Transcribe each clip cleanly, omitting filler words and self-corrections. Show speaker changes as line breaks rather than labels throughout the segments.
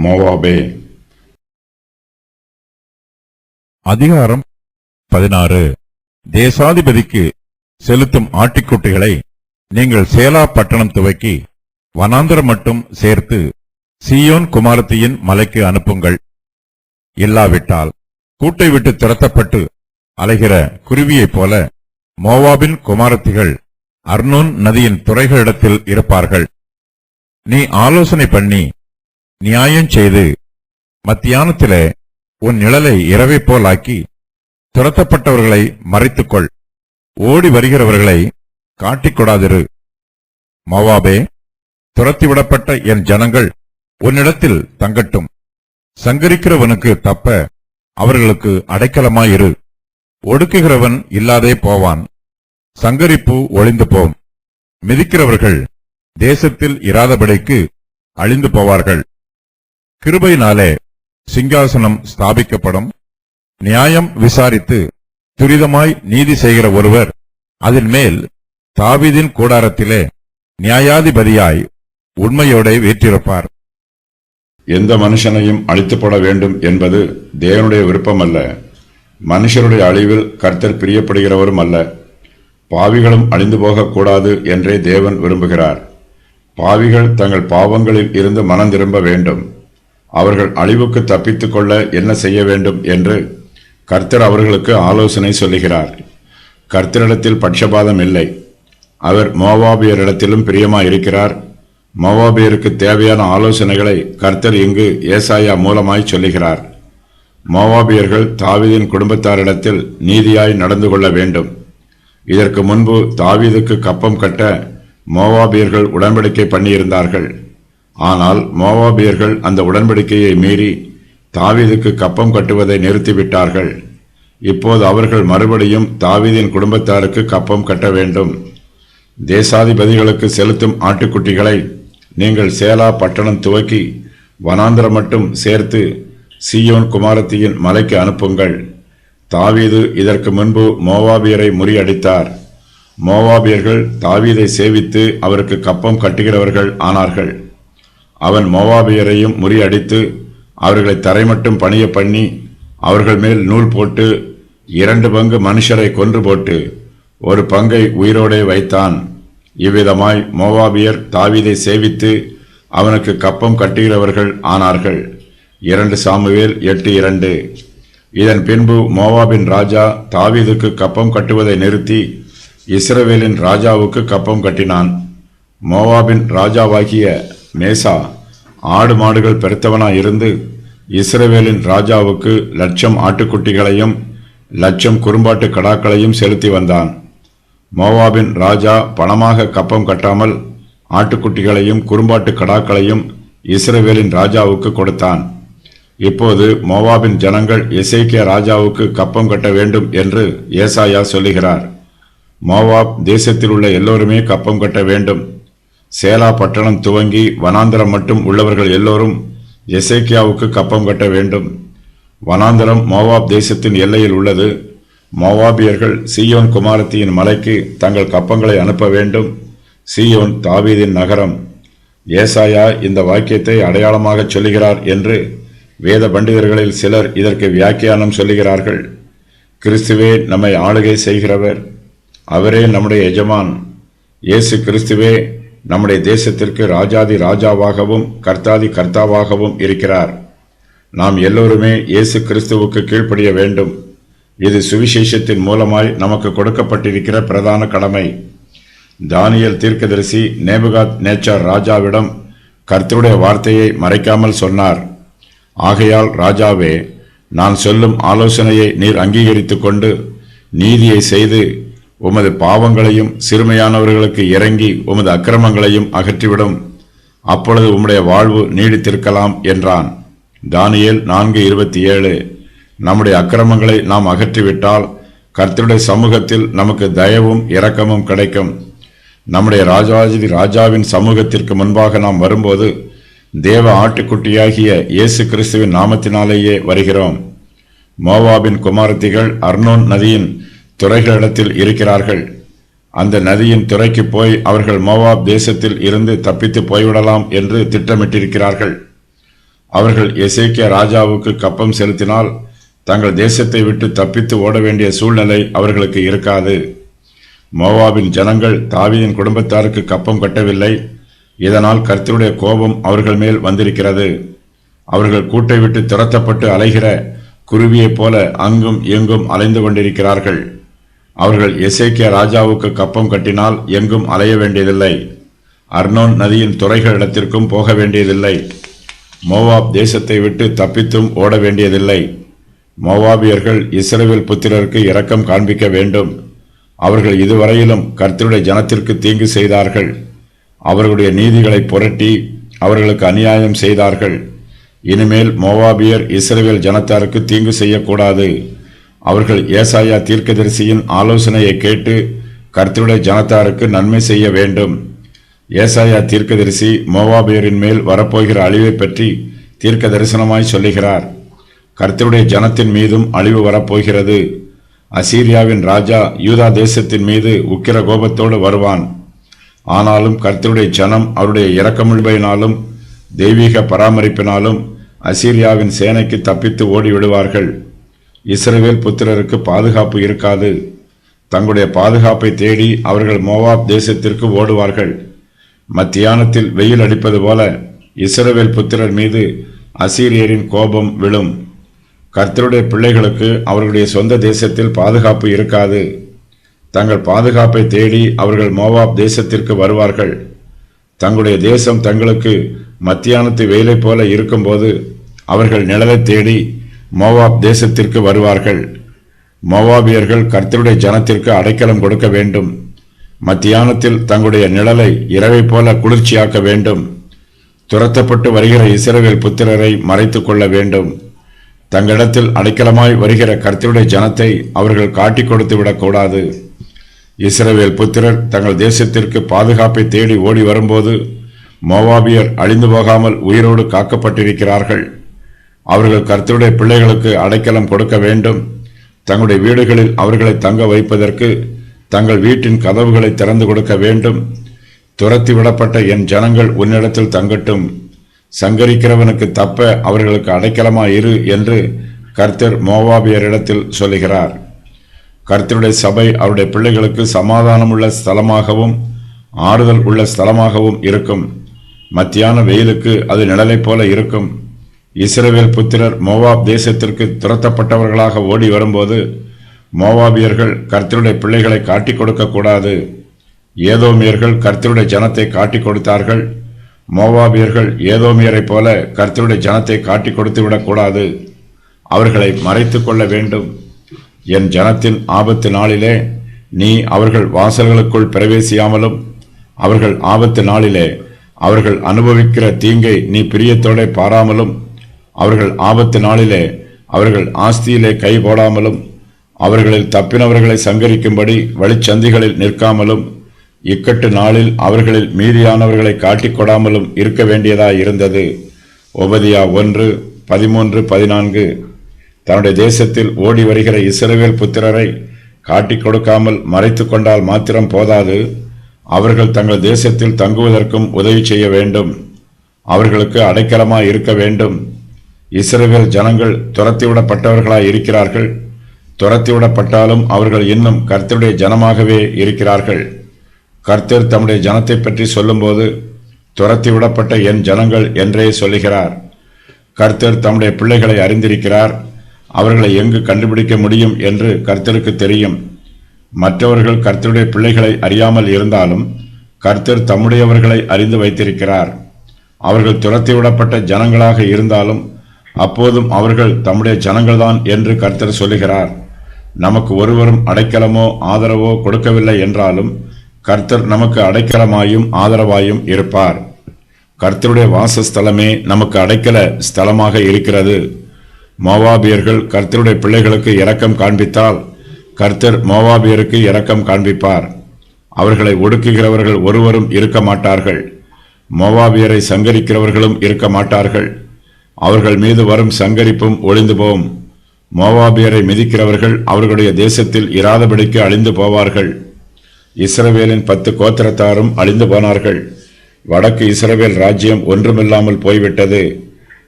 மோவாபே.
அதிகாரம் 16. தேசாதிபதிக்கு செலுத்தும் ஆட்டுக்குட்டிகளை நீங்கள் சேலா பட்டணம் துவக்கி வனாந்தரம் மட்டும் சேர்த்து சீயோன் குமாரத்தியின் மலைக்கு அனுப்புங்கள். இல்லாவிட்டால் கூட்டை விட்டு துரத்தப்பட்டு அலைகிற குருவியைப் போல மோவாபின் குமாரத்திகள் அர்னோன் நதியின் துறைகளிடத்தில் இருப்பார்கள். நீ ஆலோசனை பண்ணி நியாயம் செய்து மத்தியானத்திலே உன் நிழலை இரவைப் போலாக்கி துரத்தப்பட்டவர்களை மறைத்துக்கொள். ஓடி வருகிறவர்களை காட்டிக்கொடாதிரு. மோவாபே, துரத்திவிடப்பட்ட என் ஜனங்கள் உன்னிடத்தில் தங்கட்டும். சங்கரிக்கிறவனுக்கு தப்ப அவர்களுக்கு அடைக்கலமாயிரு. ஒடுக்குகிறவன் இல்லாதே போவான். சங்கரிப்பு ஒளிந்து போம். மிதிக்கிறவர்கள் தேசத்தில் இராதபடிக்கு அழிந்து போவார்கள். கிருபையினாலே சிங்காசனம் ஸ்தாபிக்கப்படும். நியாயம் விசாரித்து துரிதமாய் நீதி செய்கிற ஒருவர் அதன் மேல் தாவீதின் கூடாரத்திலே நியாயாதிபதியாய் உண்மையோட வீற்றிருப்பார்.
எந்த மனுஷனையும் அழித்துப்பட வேண்டும் என்பது தேவனுடைய விருப்பமல்ல. மனுஷருடைய அழிவில் கர்த்தர் பிரியப்படுகிறவரும் அல்ல. பாவிகளும் அழிந்து போகக்கூடாது என்றே தேவன் விரும்புகிறார். பாவிகள் தங்கள் பாவங்களில் இருந்து மனம் திரும்ப வேண்டும். அவர்கள் அழிவுக்கு தப்பித்துக் கொள்ள என்ன செய்ய வேண்டும் என்று கர்த்தர் அவர்களுக்கு ஆலோசனை சொல்லுகிறார். கர்த்தரிடத்தில் பட்சபாதம் இல்லை. அவர் மோவாபியரிடத்திலும் பிரியமாயிருக்கிறார். மோவாபியருக்கு தேவையான ஆலோசனைகளை கர்த்தர் இங்கு ஏசாயா மூலமாய் சொல்லுகிறார். மோவாபியர்கள் தாவீதின் குடும்பத்தாரிடத்தில் நீதியாய் நடந்து கொள்ள வேண்டும். இதற்கு முன்பு தாவீதுக்கு கப்பம் கட்ட மோவாபியர்கள் உடன்படிக்கை பண்ணியிருந்தார்கள். ஆனால் மோவாபியர்கள் அந்த உடன்படிக்கையை மீறி தாவீதுக்கு கப்பம் கட்டுவதை நிறுத்திவிட்டார்கள். இப்போது அவர்கள் மறுபடியும் தாவீதின் குடும்பத்தாருக்கு கப்பம் கட்ட வேண்டும். தேசாதிபதிகளுக்கு செலுத்தும் ஆட்டுக்குட்டிகளை நீங்கள் சேலா பட்டணம் துவக்கி வனாந்தரம் மட்டும் சேர்த்து சீயோன் குமாரத்தியின் மலைக்கு அனுப்புங்கள். தாவீது இதற்கு முன்பு மோவாபியரை முறியடித்தார். மோவாபியர்கள் தாவீதை சேவித்து அவருக்கு கப்பம் கட்டுகிறவர்கள் ஆனார்கள். அவன் மோவாபியரையும் முறியடித்து அவர்களை தரைமட்டும் பணிய பண்ணி அவர்கள் மேல் நூல் போட்டு 2 பங்கு மனுஷரை கொன்று போட்டு 1 பங்கை உயிரோடே வைத்தான். இவ்விதமாய் மோவாபியர் தாவீதை சேவித்து அவனுக்கு கப்பம் கட்டுகிறவர்கள் ஆனார்கள். 2 சாமுவேல் 8:2. இதன் பின்பு மோவாபின் ராஜா தாவீதுக்கு கப்பம் கட்டுவதை நிறுத்தி இஸ்ரவேலின் ராஜாவுக்கு கப்பம் கட்டினான். மோவாபின் ராஜாவாகிய மேசா ஆடு மாடுகள் பெருத்தவனாயிருந்து இஸ்ரவேலின் ராஜாவுக்கு 1,00,000 ஆட்டுக்குட்டிகளையும் 1,00,000 குறும்பாட்டு கடாக்களையும் செலுத்தி வந்தான். மோவாபின் ராஜா பணமாக கப்பம் கட்டாமல் ஆட்டுக்குட்டிகளையும் குறும்பாட்டு கடாக்களையும் இஸ்ரவேலின் ராஜாவுக்கு கொடுத்தான். இப்போது மோவாபின் ஜனங்கள் எசேக்கியா ராஜாவுக்கு கப்பம் கட்ட வேண்டும் என்று ஏசாயா சொல்லுகிறார். மோவாப் தேசத்தில் உள்ள எல்லோருமே கப்பம் கட்ட வேண்டும். சேலா பட்டணம் துவங்கி வனாந்தரம் மட்டும் உள்ளவர்கள் எல்லோரும் எசேக்கியாவுக்கு கப்பம் கட்ட வேண்டும். வனாந்தரம் மோவாப் தேசத்தின் எல்லையில் உள்ளது. மோவாபியர்கள் சீயோன் குமாரத்தியின் மலைக்கு தங்கள் கப்பங்களை அனுப்ப வேண்டும். சீயோன் தாவீதின் நகரம். ஏசாயா இந்த வாக்கியத்தை அடையாளமாக சொல்லுகிறார் என்று வேத பண்டிதர்களில் சிலர் இதற்கு வியாக்கியானம் சொல்லுகிறார்கள். கிறிஸ்துவே நம்மை ஆளுகை செய்கிறவர். அவரே நம்முடைய எஜமான். இயேசு கிறிஸ்துவே நம்முடைய தேசத்திற்கு ராஜாதி ராஜாவாகவும் கர்த்தாதி கர்த்தாவாகவும் இருக்கிறார். நாம் எல்லோருமே இயேசு கிறிஸ்துவுக்கு கீழ்ப்படிய வேண்டும். இது சுவிசேஷத்தின் மூலமாய் நமக்கு கொடுக்கப்பட்டிருக்கிற பிரதான கடமை. தானியேல் தீர்க்கதரிசி நேபுகாத் நேச்சார் ராஜாவிடம் கர்த்தருடைய வார்த்தையை மறைக்காமல் சொன்னார். ஆகையால் ராஜாவே, நான் சொல்லும் ஆலோசனையை நீர் அங்கீகரித்துக் கொண்டு நீதியை செய்து உமது பாவங்களையும் சிறுமையானவர்களுக்கு இறங்கி உமது அக்கிரமங்களையும் அகற்றிவிடும். அப்பொழுது உம்முடைய வாழ்வு நீடித்திருக்கலாம் என்றான். தானியேல் 4:27. நம்முடைய அக்கிரமங்களை நாம் அகற்றிவிட்டால் கர்த்தருடைய சமூகத்தில் நமக்கு தயவும் இரக்கமும் கிடைக்கும். நம்முடைய ராஜாதி ராஜாவின் சமூகத்திற்கு முன்பாக நாம் வரும்போது தேவ ஆட்டுக்குட்டியாகிய இயேசு கிறிஸ்துவின் நாமத்தினாலேயே வருகிறோம். மோவாபின் குமாரத்திகள் அர்னோன் நதியின் துறைகளிடத்தில் இருக்கிறார்கள். அந்த நதியின் துறைக்கு போய் அவர்கள் மோவாப் தேசத்தில் இருந்து தப்பித்து போய்விடலாம் என்று திட்டமிட்டிருக்கிறார்கள். அவர்கள் எசேக்கியா ராஜாவுக்கு கப்பம் செலுத்தினால் தங்கள் தேசத்தை விட்டு தப்பித்து ஓட வேண்டிய சூழ்நிலை அவர்களுக்கு இருக்காது. மோவாபின் ஜனங்கள் தாவீதின் குடும்பத்தாருக்கு கப்பம் கட்டவில்லை. இதனால் கர்த்தருடைய கோபம் அவர்கள் மேல் வந்திருக்கிறது. அவர்கள் கூட்டை விட்டு துரத்தப்பட்டு அலைகிற குருவியைப் போல அங்கும் எங்கும் அலைந்து கொண்டிருக்கிறார்கள். அவர்கள் எசேக்கியா ராஜாவுக்கு கப்பம் கட்டினால் எங்கும் அலைய வேண்டியதில்லை. அர்னோன் நதியின் துறைகளிடத்திற்கும் போக வேண்டியதில்லை. மோவாப் தேசத்தை விட்டு தப்பித்தும் ஓட வேண்டியதில்லை. மோவாபியர்கள் இஸ்ரவேல் புத்திரருக்கு இரக்கம் காண்பிக்க வேண்டும். அவர்கள் இதுவரையிலும் கர்த்தருடைய ஜனத்திற்கு தீங்கு செய்தார்கள். அவர்களுடைய நீதிகளை புரட்டி அவர்களுக்கு அநியாயம் செய்தார்கள். இனிமேல் மோவாபியர் இஸ்ரவேல் ஜனத்தாருக்கு தீங்கு செய்யக்கூடாது. அவர்கள் ஏசாயா தீர்க்கதரிசியின் ஆலோசனையை கேட்டு கர்த்தருடைய ஜனத்தாருக்கு நன்மை செய்ய வேண்டும். ஏசாயா தீர்க்கதரிசி மோவாபியரின் மேல் வரப்போகிற அழிவை பற்றி தீர்க்க தரிசனமாய் சொல்லுகிறார். கர்த்தருடைய ஜனத்தின் மீதும் அழிவு வரப்போகிறது. அசீரியாவின் ராஜா யூதா தேசத்தின் மீது உக்கிர கோபத்தோடு வருவான். ஆனாலும் கர்த்தருடைய ஜனம் அவருடைய இரக்கமுள்பையினாலும் தெய்வீக பராமரிப்பினாலும் அசீரியாவின் சேனைக்கு தப்பித்து ஓடிவிடுவார்கள். இஸ்ரவேல் புத்திரருக்கு பாதுகாப்பு இருக்காது. தங்களுடைய பாதுகாப்பை தேடி அவர்கள் மோவாப் தேசத்திற்கு ஓடுவார்கள். மத்தியானத்தில் வெயில் அடிப்பது போல இஸ்ரவேல் புத்திரர் மீது அசீரியரின் கோபம் விழும். கர்த்தருடைய பிள்ளைகளுக்கு அவர்களுடைய சொந்த தேசத்தில் பாதுகாப்பு இருக்காது. தங்கள் பாதுகாப்பை தேடி அவர்கள் மோவாப் தேசத்திற்கு வருவார்கள். தங்களுடைய தேசம் தங்களுக்கு மத்தியானத்து வெயிலை போல இருக்கும்போது அவர்கள் நிழலை தேடி மோவாப் தேசத்திற்கு வருவார்கள். மோவாபியர்கள் கர்த்தருடைய ஜனத்திற்கு அடைக்கலம் கொடுக்க வேண்டும். மத்தியானத்தில் தங்களுடைய நிழலை இரவை போல குளிர்ச்சியாக்க வேண்டும். துரத்தப்பட்டு வருகிற இஸ்ரவேல் புத்திரரை மறைத்துக் கொள்ள வேண்டும். தங்களிடத்தில் அடைக்கலமாய் வருகிற கர்த்தருடைய ஜனத்தை அவர்கள் காட்டிக் கொடுத்து விடக்கூடாது. இஸ்ரவேல் புத்திரர் தங்கள் தேசத்திற்கு பாதுகாப்பை தேடி ஓடி வரும்போது மோவாபியர் அழிந்து போகாமல் உயிரோடு காக்கப்பட்டிருக்கிறார்கள். அவர்கள் கர்த்தருடைய பிள்ளைகளுக்கு அடைக்கலம் கொடுக்க வேண்டும். தங்களுடைய வீடுகளில் அவர்களை தங்க வைப்பதற்கு தங்கள் வீட்டின் கதவுகளை திறந்து கொடுக்க வேண்டும். துரத்தி விடப்பட்ட என் ஜனங்கள் உன்னிடத்தில் தங்கட்டும். சங்கரிக்கிறவனுக்கு தப்ப அவர்களுக்கு அடைக்கலமாயிரு என்று கர்த்தர் மோவாபியரிடத்தில் சொல்லுகிறார். கர்த்தருடைய சபை அவருடைய பிள்ளைகளுக்கு சமாதானம் உள்ள ஸ்தலமாகவும் ஆறுதல் உள்ள ஸ்தலமாகவும் இருக்கும். மத்தியான வெயிலுக்கு அது நிழலை போல இருக்கும். இஸ்ரவேல் புத்திரர் மோவாப் தேசத்திற்கு துரத்தப்பட்டவர்களாக ஓடி வரும்போது மோவாபியர்கள் கர்த்தருடைய பிள்ளைகளை காட்டிக் கொடுக்க கூடாது. ஏதோமியர்கள் கர்த்தருடைய ஜனத்தை காட்டிக் கொடுத்தார்கள். மோவாபியர்கள் ஏதோமியரை போல கர்த்தருடைய ஜனத்தை காட்டிக் கொடுத்து விடக்கூடாது. அவர்களை மறைத்துக் கொள்ள வேண்டும். என் ஜனத்தின் ஆபத்து நாளிலே நீ அவர்கள் வாசல்களுக்குள் பிரவேசியாமலும் அவர்கள் ஆபத்து நாளிலே அவர்கள் அனுபவிக்கிற தீங்கை நீ பிரியத்தோட பாராமலும் அவர்கள் ஆபத்து நாளிலே அவர்கள் ஆஸ்தியிலே கை போடாமலும் அவர்களில் தப்பினவர்களை சங்கரிக்கும்படி வழிச்சந்திகளில் நிற்காமலும் இக்கட்டு நாளில் அவர்களில் மீதியானவர்களை காட்டிக் கொடாமலும் இருக்க வேண்டியதாய் இருந்தது. ஒபதியா 1:13-14. தன்னுடைய தேசத்தில் ஓடி வருகிற இஸ்ரவேல் புத்திரரை காட்டிக் கொடுக்காமல் மறைத்து கொண்டால் மாத்திரம் போதாது, அவர்கள் தங்கள் தேசத்தில் தங்குவதற்கும் உதவி செய்ய வேண்டும். அவர்களுக்கு அடைக்கலமாய் இருக்க வேண்டும். இஸ்ரவேல் ஜனங்கள் துரத்திவிடப்பட்டவர்களாய் இருக்கிறார்கள். துரத்திவிடப்பட்டாலும் அவர்கள் இன்னும் கர்த்தருடைய ஜனமாகவே இருக்கிறார்கள். கர்த்தர் தம்முடைய ஜனத்தை பற்றி சொல்லும்போது துரத்திவிடப்பட்ட என் ஜனங்கள் என்றே சொல்லுகிறார். கர்த்தர் தம்முடைய பிள்ளைகளை அறிந்திருக்கிறார். அவர்களை எங்கு கண்டுபிடிக்க முடியும் என்று கர்த்தருக்கு தெரியும். மற்றவர்கள் கர்த்தருடைய பிள்ளைகளை அறியாமல் இருந்தாலும் கர்த்தர் தம்முடையவர்களை அறிந்து வைத்திருக்கிறார். அவர்கள் துரத்திவிடப்பட்ட ஜனங்களாக இருந்தாலும் அப்போதும் அவர்கள் தம்முடைய ஜனங்கள்தான் என்று கர்த்தர் சொல்லுகிறார். நமக்கு ஒருவரும் அடைக்கலமோ ஆதரவோ கொடுக்கவில்லை என்றாலும் கர்த்தர் நமக்கு அடைக்கலமாயும் ஆதரவாயும் இருப்பார். கர்த்தருடைய வாசஸ்தலமே நமக்கு அடைக்கல ஸ்தலமாக இருக்கிறது. மோவாபியர்கள் கர்த்தருடைய பிள்ளைகளுக்கு இரக்கம் காண்பித்தால் கர்த்தர் மோவாபியருக்கு இரக்கம் காண்பிப்பார். அவர்களை ஒடுக்குகிறவர்கள் ஒருவரும் இருக்க மாட்டார்கள். மோவாபியரை சங்கரிக்கிறவர்களும் இருக்க மாட்டார்கள். அவர்கள் மீது வரும் சங்கரிப்பும் ஒளிந்து போம். மோவாபியரை மிதிக்கிறவர்கள் அவர்களுடைய தேசத்தில் இராதபடிக்கு அழிந்து போவார்கள். இஸ்ரவேலின் 10 கோத்திரத்தாரும் அழிந்து போனார்கள். வடக்கு இஸ்ரவேல் ராஜ்யம் ஒன்றுமில்லாமல் போய்விட்டது.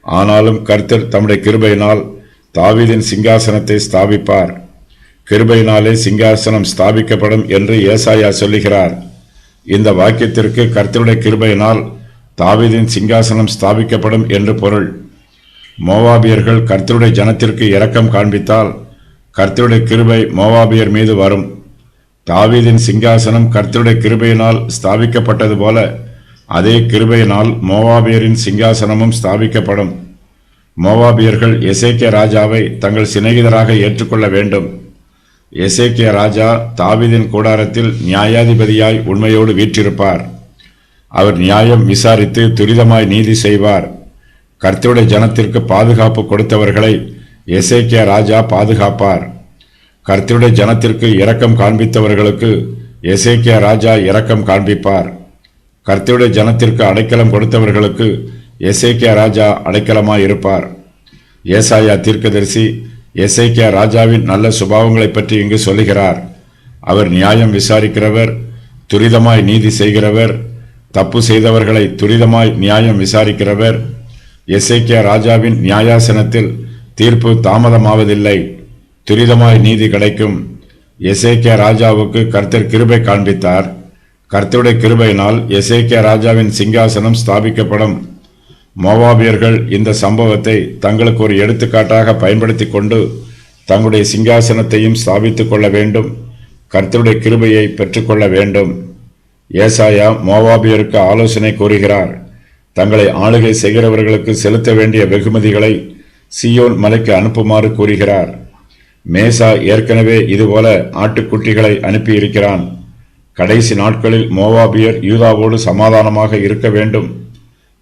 ஆனாலும் கர்த்தர் தம்முடைய கிருபையினால் தாவீதின் சிங்காசனத்தை ஸ்தாபிப்பார். கிருபையினாலே சிங்காசனம் ஸ்தாபிக்கப்படும் என்று ஏசாயா சொல்லுகிறார். இந்த வாக்கியத்திற்கு கர்த்தருடைய கிருபையினால் தாவீதின் சிங்காசனம் ஸ்தாபிக்கப்படும் என்று பொருள். மோவாபியர்கள் கர்த்தருடைய ஜனத்திற்கு இரக்கம் காண்பித்தால் கர்த்தருடைய கிருபை மோவாபியர் மீது வரும். தாவீதின் சிங்காசனம் கர்த்தருடைய கிருபையினால் ஸ்தாபிக்கப்பட்டது போல அதே கிருபையினால் மோவாபியரின் சிங்காசனமும் ஸ்தாபிக்கப்படும். மோவாபியர்கள் எசேக்கியா ராஜாவை தங்கள் சிநேகிதராக ஏற்றுக்கொள்ள வேண்டும். எசேக்கியா ராஜா தாவீதின் கூடாரத்தில் நியாயாதிபதியாய் உண்மையோடு வீற்றிருப்பார். அவர் நியாயம் விசாரித்து துரிதமாய் நீதி செய்வார். கர்த்தருடைய ஜனத்திற்கு பாதுகாப்பு கொடுத்தவர்களை எசேக்கியா ராஜா பாதுகாப்பார். கர்த்தருடைய ஜனத்திற்கு இரக்கம் காண்பித்தவர்களுக்கு எசேக்கியா ராஜா இரக்கம் காண்பிப்பார். கர்த்தருடைய ஜனத்திற்கு அடைக்கலம் கொடுத்தவர்களுக்கு எசேக்கியா ராஜா அடைக்கலமாய் இருப்பார். ஏசாயா தீர்க்கதரிசி எசேக்கியா ராஜாவின் நல்ல சுபாவங்களை பற்றி இங்கு சொல்லுகிறார். அவர் நியாயம் விசாரிக்கிறவர், துரிதமாய் நீதி செய்கிறவர், தப்பு செய்தவர்களை துரிதமாய் நியாயம் விசாரிக்கிறவர். எசேக்கியா ராஜாவின் நியாயாசனத்தில் தீர்ப்பு தாமதமாவதில்லை, துரிதமாய் நீதி கிடைக்கும். எசேக்கியா ராஜாவுக்கு கர்த்தர் கிருபை காண்பித்தார். கர்த்தருடைய கிருபையினால் எசேக்கியா ராஜாவின் சிங்காசனம் ஸ்தாபிக்கப்படும். மோவாபியர்கள் இந்த சம்பவத்தை தங்களுக்கு ஒரு எடுத்துக்காட்டாக பயன்படுத்தி கொண்டு தங்களுடைய சிங்காசனத்தையும் ஸ்தாபித்துக் கொள்ள வேண்டும். கர்த்தருடைய கிருபையை பெற்றுக்கொள்ள வேண்டும். ஏசாயா மோவாபியருக்கு ஆலோசனை கூறுகிறார். தங்களை ஆளுகை செய்கிறவர்களுக்கு செலுத்த வேண்டிய வெகுமதிகளை சீயோன் மலைக்கு அனுப்புமாறு கூறுகிறார். மேசா ஏற்கனவே இதுபோல ஆட்டுக்குட்டிகளை அனுப்பியிருக்கிறான். கடைசி நாட்களில் மோவாபியர் யூதாவோடு சமாதானமாக இருக்க வேண்டும்.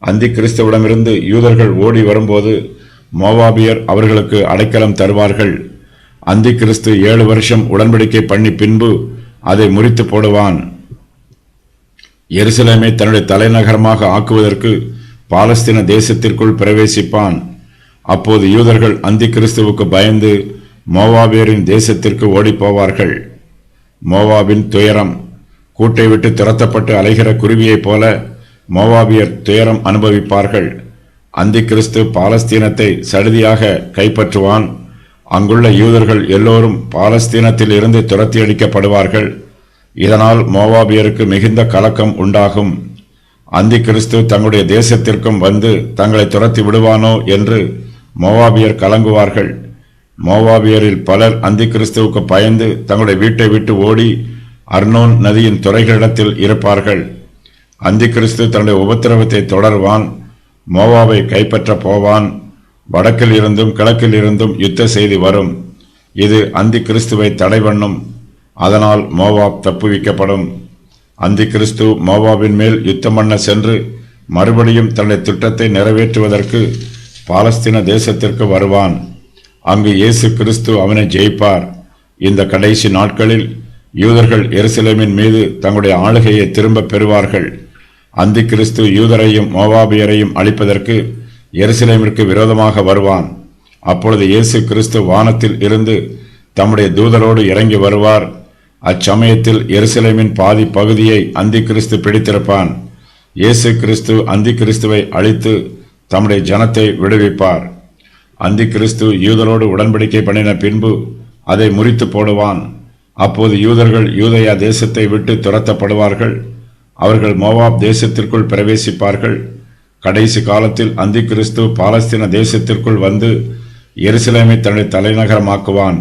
அந்தி கிறிஸ்துவிடமிருந்து யூதர்கள் ஓடி வரும்போது மோவாபியர் அவர்களுக்கு அடைக்கலம் தருவார்கள். அந்தி கிறிஸ்து 7 வருஷம் உடன்படிக்கை பண்ணி பின்பு அதை முறித்து போடுவான். எருசலேமை தன்னுடைய தலைநகரமாக ஆக்குவதற்கு பாலஸ்தீன தேசத்திற்குள் பிரவேசிப்பான். அப்போது யூதர்கள் அந்தி கிறிஸ்துவுக்கு பயந்து மோவாபியரின் தேசத்திற்கு ஓடிப்போவார்கள். மோவாபின் துயரம். கூட்டை விட்டு துரத்தப்பட்டு அலைகிற குருவியைப் போல மோவாபியர் துயரம் அனுபவிப்பார்கள். அந்தி கிறிஸ்து பாலஸ்தீனத்தை சடுதியாக கைப்பற்றுவான். அங்குள்ள யூதர்கள் எல்லோரும் பாலஸ்தீனத்தில் இருந்து துரத்தி அடிக்கப்படுவார்கள். இதனால் மோவாபியருக்கு மிகுந்த கலக்கம் உண்டாகும். அந்தி கிறிஸ்து தங்களுடைய தேசத்திற்கும் வந்து தங்களை துரத்தி விடுவானோ என்று மோவாபியர் கலங்குவார்கள். மோவாபியரில் பலர் அந்தி கிறிஸ்துவுக்கு பயந்து தங்களுடைய வீட்டை விட்டு ஓடி அர்னோன் நதியின் துறைகளிடத்தில் இருப்பார்கள். அந்தி கிறிஸ்து தன்னுடைய உபத்திரவத்தை தொடர்வான். மோவாவை கைப்பற்ற போவான். வடக்கில் இருந்தும் கிழக்கில் இருந்தும் யுத்த செய்தி வரும். இது அந்தி கிறிஸ்துவை தடை பண்ணும். அதனால் மோவாப் தப்புவிக்கப்படும். அந்தி கிறிஸ்து மோவாபின் மேல் யுத்தம் பண்ண சென்று மறுபடியும் தன்னுடைய திட்டத்தை நிறைவேற்றுவதற்கு பாலஸ்தீன தேசத்திற்கு வருவான். அங்கு இயேசு கிறிஸ்து அவனை ஜெயிப்பார். இந்த கடைசி நாட்களில் யூதர்கள் எருசலேமின் மீது தங்களுடைய ஆளுகையை திரும்ப பெறுவார்கள். அந்தி கிறிஸ்து யூதரையும் மோவாபியரையும் அழிப்பதற்கு எருசலேமிற்கு விரோதமாக வருவான். அப்பொழுது இயேசு கிறிஸ்து வானத்தில் இருந்து தம்முடைய தூதரோடு இறங்கி வருவார். அச்சமயத்தில் எருசலேமின் பாதி பகுதியை அந்தி கிறிஸ்து பிடித்திருப்பான். இயேசு கிறிஸ்து அந்தி கிறிஸ்துவை அழித்து தம்முடைய ஜனத்தை விடுவிப்பார். அந்தி கிறிஸ்து யூதரோடு உடன்படிக்கை பண்ணின பின்பு அதை முறித்து போடுவான். அப்போது யூதர்கள் யூதயா தேசத்தை விட்டு துரத்தப்படுவார்கள். அவர்கள் மோவாப் தேசத்திற்குள் பிரவேசிப்பார்கள். கடைசி காலத்தில் அந்தி கிறிஸ்து பாலஸ்தீன தேசத்திற்குள் வந்து எருசலேமை தன்னுடைய தலைநகரமாக்குவான்.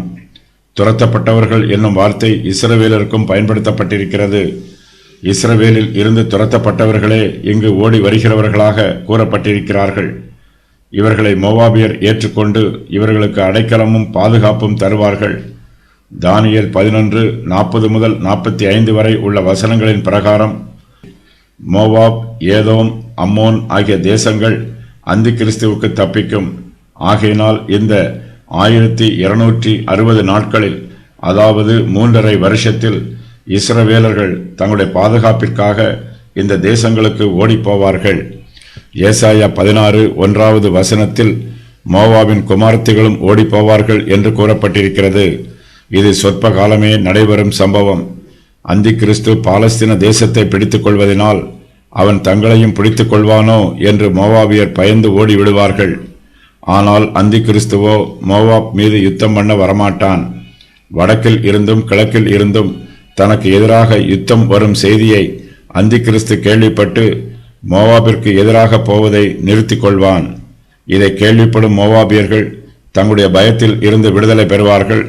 துரத்தப்பட்டவர்கள் என்னும் வார்த்தை இஸ்ரவேலருக்கும் பயன்படுத்தப்பட்டிருக்கிறது. இஸ்ரவேலில் இருந்து துரத்தப்பட்டவர்களே இங்கு ஓடி வருகிறவர்களாக கூறப்பட்டிருக்கிறார்கள். இவர்களை மோவாபியர் ஏற்றுக்கொண்டு இவர்களுக்கு அடைக்கலமும் பாதுகாப்பும் தருவார்கள். தானியேல் 11:40 முதல் 45 வரை உள்ள வசனங்களின் பிரகாரம் மோவாப், ஏதோம், அம்மோன் ஆகிய தேசங்கள் அந்தி கிறிஸ்துவுக்கு தப்பிக்கும். ஆகையினால் இந்த 1260 நாட்களில், அதாவது 3½ வருஷத்தில் இஸ்ரவேலர்கள் தங்களுடைய பாதுகாப்பிற்காக இந்த தேசங்களுக்கு ஓடிப்போவார்கள். ஏசாயா 16:1 வசனத்தில் மோவாபின் குமாரத்திகளும் ஓடிப்போவார்கள் என்று கூறப்பட்டிருக்கிறது. இது சொற்ப காலமே நடைபெறும் சம்பவம். அந்தி கிறிஸ்து பாலஸ்தீன தேசத்தை பிடித்துக் கொள்வதனால் அவன் தங்களையும் பிடித்துக் கொள்வானோ என்று மோவாபியர் பயந்து ஓடி விடுவார்கள். ஆனால் அந்தி கிறிஸ்துவோ மோவாப் மீது யுத்தம் பண்ண வரமாட்டான். வடக்கில் இருந்தும் கிழக்கில் இருந்தும் தனக்கு எதிராக யுத்தம் வரும் செய்தியை அந்தி கிறிஸ்து கேள்விப்பட்டு மோவாபிற்கு எதிராக போவதை நிறுத்திக் கொள்வான். இதை கேள்விப்படும் மோவாபியர்கள் தங்களுடைய பயத்தில் இருந்து விடுதலை பெறுவார்கள்.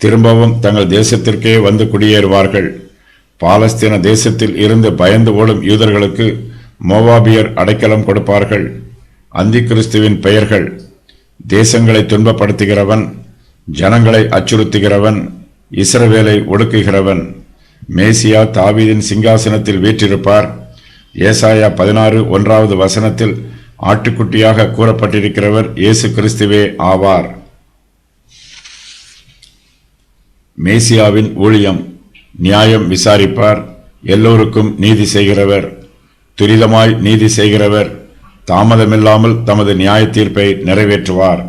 திரும்பவும் தங்கள் தேசத்திற்கே வந்து குடியேறுவார்கள். பாலஸ்தீன தேசத்தில் இருந்து பயந்து ஓடும் யூதர்களுக்கு மோவாபியர் அடைக்கலம் கொடுப்பார்கள். அந்தி கிறிஸ்துவின் பெயர்கள்: தேசங்களை துன்பப்படுத்துகிறவன், ஜனங்களை அச்சுறுத்துகிறவன், இஸ்ரவேலை ஒடுக்குகிறவன். மேசியா தாவீதின் சிங்காசனத்தில் வீற்றிருப்பார். ஏசாயா 16:1 ஆட்டுக்குட்டியாக கூறப்பட்டிருக்கிறவர் இயேசு கிறிஸ்துவே ஆவார். மேசியாவின் ஊழியம்: நியாயம் விசாரிப்பார், எல்லோருக்கும் நீதி செய்கிறவர், துரிதமாய் நீதி செய்கிறவர், தாமதமில்லாமல் தமது நியாய தீர்ப்பை நிறைவேற்றுவார்.